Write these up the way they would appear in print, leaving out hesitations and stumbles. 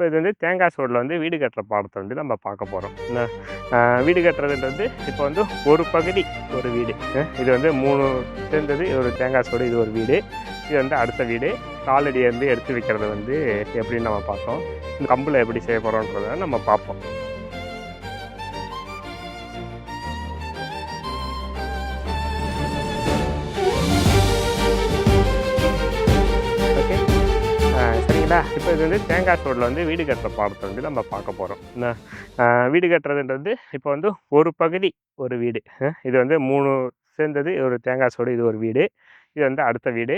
இப்போ இது வந்து தேங்காய் சோடில் வந்து வீடு கட்டுற பாடத்தை வந்து நம்ம பார்க்க போகிறோம். வீடு கட்டுறதுன்றது இப்போ வந்து ஒரு பகுதி ஒரு வீடு. இது வந்து 3 சேர்ந்தது ஒரு தேங்காய் சோடு. இது ஒரு வீடு. இது வந்து அடுத்த வீடு. காலடியை வந்து எடுத்து வைக்கிறது வந்து எப்படின்னு நம்ம பார்த்தோம். இந்த கம்பில் எப்படி செய்ய போகிறோன்றதை நம்ம பார்ப்போம். ஓகே, சரிங்களா? இப்போ இது வந்து தேங்காய் சோடில் வந்து வீடு கட்டுற பாடத்தை வந்து நம்ம பார்க்க போகிறோம். வீடு கட்டுறதுன்றது இப்போ வந்து ஒரு பகுதி ஒரு வீடு. இது வந்து 3 சேர்ந்தது ஒரு தேங்காய் சோடு. இது ஒரு வீடு. இது வந்து அடுத்த வீடு,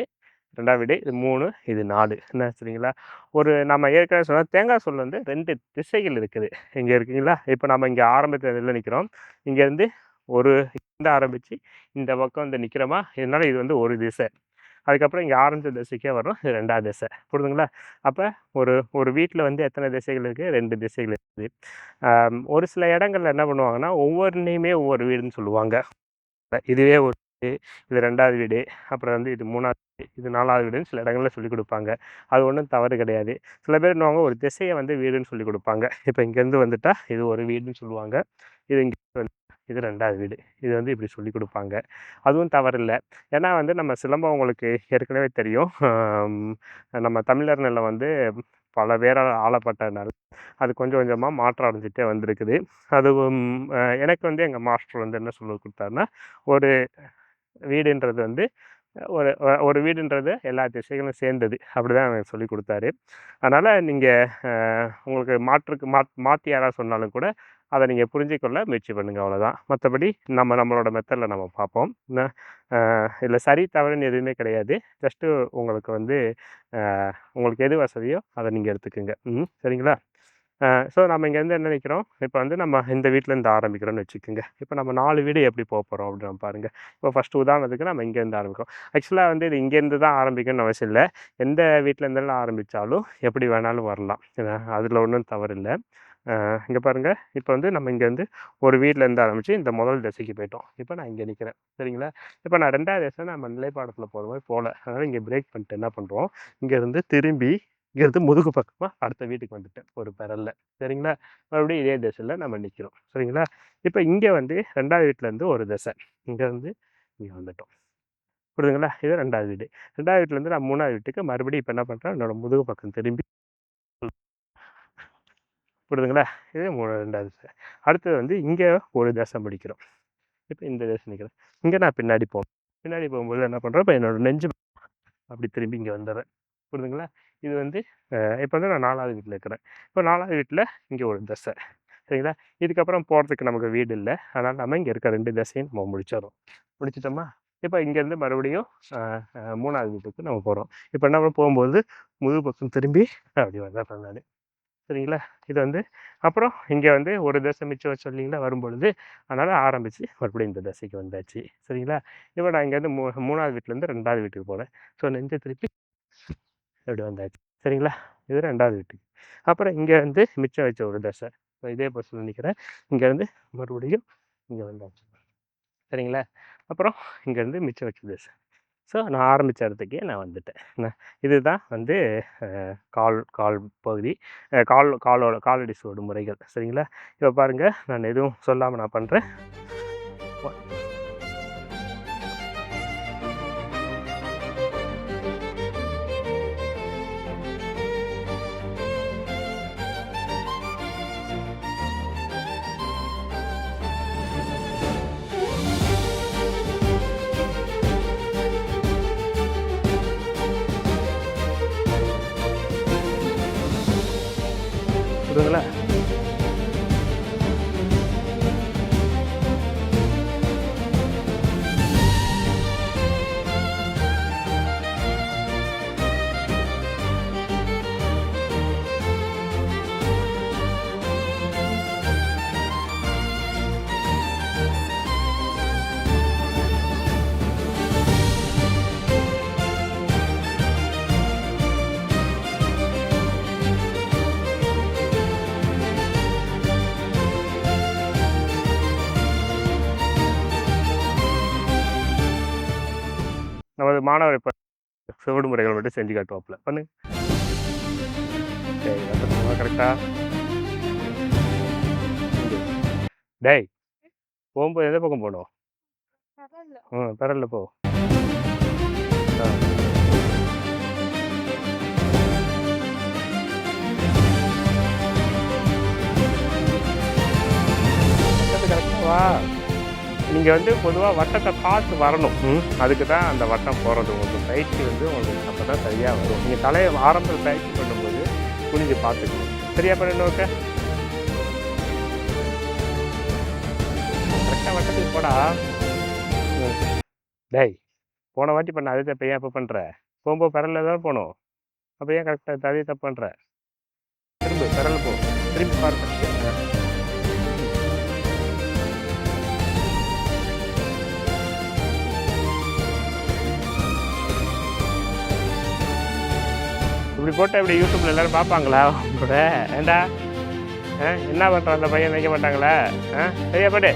2வது வீடு, இது 3, இது 4. சரிங்களா? நம்ம ஏற்கனவே சொன்ன தேங்காய் சோடில் வந்து 2 திசைகள் இருக்குது. இங்கே இருக்குங்களா? இப்போ நம்ம இங்கே ஆரம்பத்தில் இதில் நிற்கிறோம். இங்கேருந்து இந்த ஆரம்பித்து இந்த பக்கம் வந்து நிற்கிறோமா, இதனால் இது வந்து ஒரு திசை. அதுக்கப்புறம் இங்கே ஆரம்பித்த திசைக்கே வரும், இது 2வது திசை. புரியுதுங்களா? அப்போ ஒரு வீட்டில் வந்து எத்தனை திசைகள் இருக்குது? 2 திசைகள் இருக்குது. ஒரு சில இடங்கள்ல என்ன பண்ணுவாங்கன்னா, ஒவ்வொன்றையுமே ஒவ்வொரு வீடுன்னு சொல்லுவாங்க. இதுவே ஒரு வீடு, இது 2வது வீடு, அப்புறம் வந்து இது 3வது வீடு, இது 4வது வீடுன்னு சில இடங்களில் சொல்லிக் கொடுப்பாங்க. அது ஒன்றும் தவறு கிடையாது. சில பேர் என்னவாங்க, ஒரு திசையை வந்து வீடுன்னு சொல்லிக் கொடுப்பாங்க. இப்போ இங்கேருந்து வந்துட்டால் இது ஒரு வீடுன்னு சொல்லுவாங்க. இது இங்கே இது 2வது வீடு. இது வந்து இப்படி சொல்லிக் கொடுப்பாங்க. அதுவும் தவறில்லை. ஏன்னா வந்து நம்ம சிலம்பம் உங்களுக்கு ஏற்கனவே தெரியும். நம்ம தமிழர் நிலம் வந்து பல பேரால் ஆளப்பட்டதுனால அது கொஞ்சம் கொஞ்சமாக மாற்றம் அடைஞ்சிட்டே வந்திருக்குது. அதுவும் எனக்கு வந்து எங்கள் மாஸ்டர் வந்து என்ன சொல்லி கொடுத்தாருன்னா, ஒரு வீடுன்றது வந்து ஒரு வீடுன்றது எல்லா திசைகளும் சேர்ந்தது. அப்படி தான் எனக்கு சொல்லிக் கொடுத்தாரு. அதனால் நீங்கள் உங்களுக்கு மாற்றி யாராவது சொன்னாலும் கூட அதை நீங்கள் புரிஞ்சிக்கொள்ள முயற்சி பண்ணுங்கள், அவ்வளோதான். மற்றபடி நம்மளோட மெத்தடில் நம்ம பார்ப்போம். இதில் சரி தவறுன்னு எதுவுமே கிடையாது. ஜஸ்ட்டு உங்களுக்கு வந்து உங்களுக்கு எது வசதியோ அதை நீங்கள் எடுத்துக்கோங்க. சரிங்களா? ஸோ நம்ம இங்கேருந்து என்ன நினைக்கிறோம், இப்போ வந்து நம்ம இந்த வீட்டிலேருந்து ஆரம்பிக்கிறோம்னு வச்சுக்கோங்க. இப்போ நம்ம 4 வீடு எப்படி போகிறோம் அப்படின்னு பாருங்கள். இப்போ ஃபஸ்ட்டு உதாரணத்துக்கு நம்ம இங்கேருந்து ஆரம்பிக்கிறோம். ஆக்சுவலாக வந்து இது இங்கேருந்து தான் ஆரம்பிக்கணும்னு அவசியம் இல்லை. எந்த வீட்டிலேருந்தெல்லாம் ஆரம்பித்தாலும் எப்படி வேணாலும் வரலாம். அதில் ஒன்றும் தவறு இல்லை. இங்கே பாருங்கள், இப்போ வந்து நம்ம இங்கேருந்து ஒரு வீட்டிலேருந்து ஆரம்பித்து இந்த முதல் திசைக்கு போயிட்டோம். இப்போ நான் இங்கே நிற்கிறேன். சரிங்களா? இப்போ நான் 2வது திசை நம்ம நிலைப்பாடத்தில் போகிற மாதிரி போகல. அதனால் இங்கே பிரேக் பண்ணிட்டு என்ன பண்ணுறோம், இங்கேருந்து திரும்பி இங்கேருந்து முதுகு பக்கமாக அடுத்த வீட்டுக்கு வந்துட்டேன் ஒரு பெரல்ல. சரிங்களா? மறுபடியும் இதே திசையில் நம்ம நிற்கிறோம். சரிங்களா? இப்போ இங்கே வந்து 2வது வீட்டிலேருந்து ஒரு திசை. இங்கேருந்து இங்கே வந்துட்டோம். புரியுதுங்களா? இது 2வது வீடு. 2வது வீட்டிலேருந்து நான் 3வது வீட்டுக்கு மறுபடியும் இப்போ என்ன பண்ணுறேன், என்னோடய முதுகு பக்கம் திரும்பி. புரியுதுங்களா? இது 2வது திசை. அடுத்தது வந்து இங்கே ஒரு திசை முடிக்கிறோம். இப்போ இந்த திசை நிற்கிறேன். இங்கே நான் பின்னாடி போகும்போது என்ன பண்ணுறேன், இப்போ என்னோடய நெஞ்சு அப்படி திரும்பி இங்கே வந்துடுறேன். புரியுதுங்களா? இது வந்து இப்போ வந்து நான் 4வது வீட்டில் இருக்கிறேன். இப்போ 4வது வீட்டில் இங்கே ஒரு திசை. சரிங்களா? இதுக்கப்புறம் போகிறதுக்கு நமக்கு வீடு இல்லை. அதனால் நம்ம இங்கே இருக்க 2 திசையும் நம்ம முடிச்சிட்டோமா? இப்போ இங்கேருந்து மறுபடியும் 3வது வீட்டுக்கு நம்ம போகிறோம். இப்போ என்ன போகும்போது முதுகு பக்கம் திரும்பி அப்படி வந்துடுறேன் நான். சரிங்களா? இது வந்து அப்புறம் இங்கே வந்து ஒரு திசை மிச்சம் வச்சு இல்லைங்களா வரும்பொழுது, அதனால் ஆரம்பித்து மறுபடியும் இந்த திசைக்கு வந்தாச்சு. சரிங்களா? இப்போ நான் இங்கேருந்து 3வது வீட்டிலேருந்து 2வது வீட்டுக்கு போகிறேன். ஸோ நெஞ்சை திருப்பி இப்படி வந்தாச்சு. சரிங்களா? இது 2வது வீட்டுக்கு. அப்புறம் இங்கே வந்து மிச்சம் வச்ச ஒரு திசை. இப்போ இதே பஸ்ஸில் நிற்கிறேன். இங்கேருந்து மறுபடியும் இங்கே வந்தாச்சு. சரிங்களா? அப்புறம் இங்கேருந்து மிச்சம் வச்ச திசை. ஸோ நான் ஆரம்பித்த இடத்துக்கே நான் வந்துட்டேன். இதுதான் வந்து கால் கால் பகுதி, காலடி சோடு முறைகள். சரிங்களா? இப்போ பாருங்கள், நான் எதுவும் சொல்லாமல் நான் பண்ணுறேன். புரியுதுங்களா? நமது மாணவர் இப்போ சுவடு முறைகள் மட்டும் செஞ்சு காட்டுவாப்புல. பண்ணு. சரி. கரெக்டா? டேய், போகும்போது எந்த பக்கம் போகணும்? பெரல்ல போ. ஆ. வட்டத்துக்கு கரெக்டா வா. நீங்க வந்து பொதுவா வட்டத்தை பார்த்து வரணும். அதுக்கு தான் அந்த வட்டம் போறது. உங்களுக்கு பயிற்சி வந்து உங்களுக்கு அப்பதான் சரியா வரும். நீங்க தலைய ஆரம்பத்துல பயிற்சி பண்ணும்போது குனிஞ்சு பார்த்துக்கணும். சரியா பண்ணு ஓகே? கரெக்டா வட்டத்துக்கு போடா. ம். டேய், போன வாட்டி பண்ண அதே தப்ப ஏன் இப்ப பண்ற? போகும்போது பெரல்ல தான் போணும். அப்ப ஏன் கரெக்டா அதே தப்பு பண்ற? திரும்பு பெரல்ல போ. திரும்பி பாரு ஃபர்ஸ்ட்டு. இப்படி போட்டா இப்படி யூடியூப்ல எல்லாரும் பார்ப்பாங்களா உங்களோட? ஏன்டா? என்ன பண்றான் அந்த பையன் நினைக்க மாட்டாங்களா? சரியா போடு.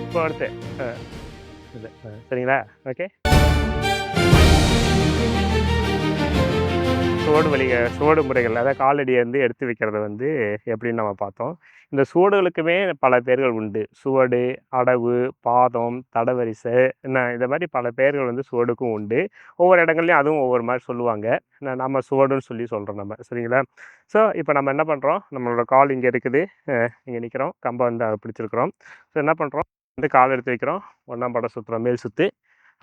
இப்போ அடுத்து. அ இது. சரிங்களா? ஓகே. சுவடு முறைகள், அதாவது காலடியை வந்து எடுத்து வைக்கிறத வந்து எப்படின்னு நம்ம பார்த்தோம். இந்த சுவடுகளுக்குமே பல பேர்கள் உண்டு. சுவடு, அடவு, பாதம், தடவரிசை, என்ன இந்த மாதிரி பல பெயர்கள் வந்து சுவடுக்கும் உண்டு. ஒவ்வொரு இடங்கள்லையும் அதுவும் ஒவ்வொரு மாதிரி சொல்லுவாங்க. நம்ம சுவடுன்னு சொல்கிறோம் நம்ம. சரிங்களா? ஸோ இப்போ நம்ம என்ன பண்ணுறோம், நம்மளோட கால் இங்கே இருக்குது, இங்கே நிற்கிறோம், கம்பை வந்து பிடிச்சிருக்கிறோம். ஸோ என்ன பண்ணுறோம், வந்து கால் எடுத்து வைக்கிறோம், ஒன்றாம் படம் சுற்றுறோம், மேல் சுற்று.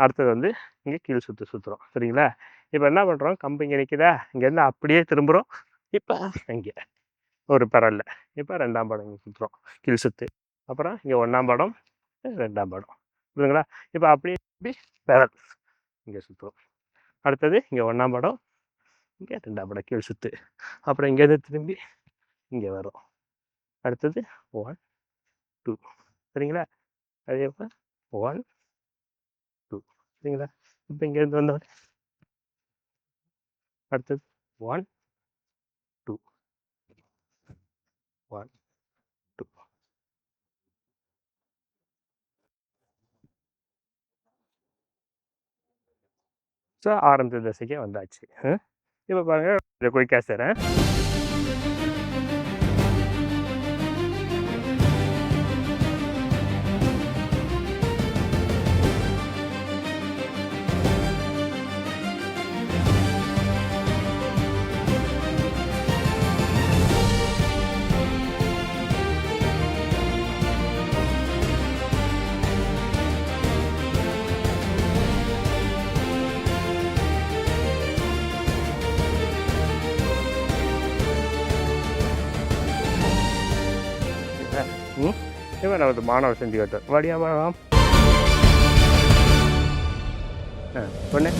அடுத்தது வந்து இங்கே கீழ் சுற்றுறோம். சரிங்களா? இப்போ என்ன பண்ணுறோம், கம்பு இங்கே நிற்குதா, இங்கேருந்து அப்படியே திரும்புகிறோம். இப்போ இங்கே ஒரு பெரல்ல இப்போ 2ஆம் படம் இங்கே சுற்றுறோம், கீழ் சுற்று. அப்புறம் இங்கே 1ஆம் படம், 2ஆம் படம். புரியுதுங்களா? இப்போ அப்படியே பெரல் இங்கே சுற்றுறோம். அடுத்தது இங்கே 1ஆம் படம், இங்கே 2ஆம் படம் கீழ் சுற்று. அப்புறம் இங்கேருந்து திரும்பி இங்கே வரும். அடுத்தது 1 2. சரிங்களா? அதே போல் 1 2. சரிங்களா? இப்போ இங்கேருந்து வந்தோடனே அடுத்தது 1 2 1 2. ஸோ ஆரம்ப திசைக்கே வந்தாச்சு. இப்போ பாருங்கள், இதை குயிக்காக செய்கிறேன். இவன் நமது மாணவர் செஞ்சு காட்டுவார். வாடியா வாழலாம். பொண்ணு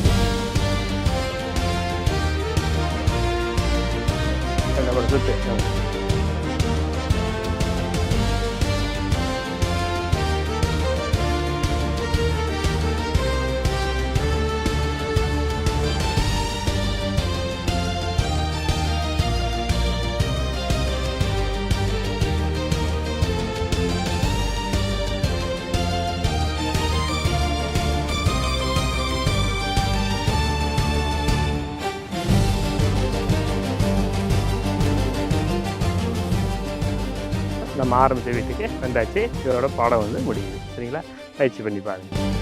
நம்ம சுத்து. நம்ம ஆரம்பித்த வீட்டுக்கு வந்தாச்சு. இதோட பாடம் வந்து முடியுது. சரிங்களா? பயிற்சி பண்ணி பாருங்கள்.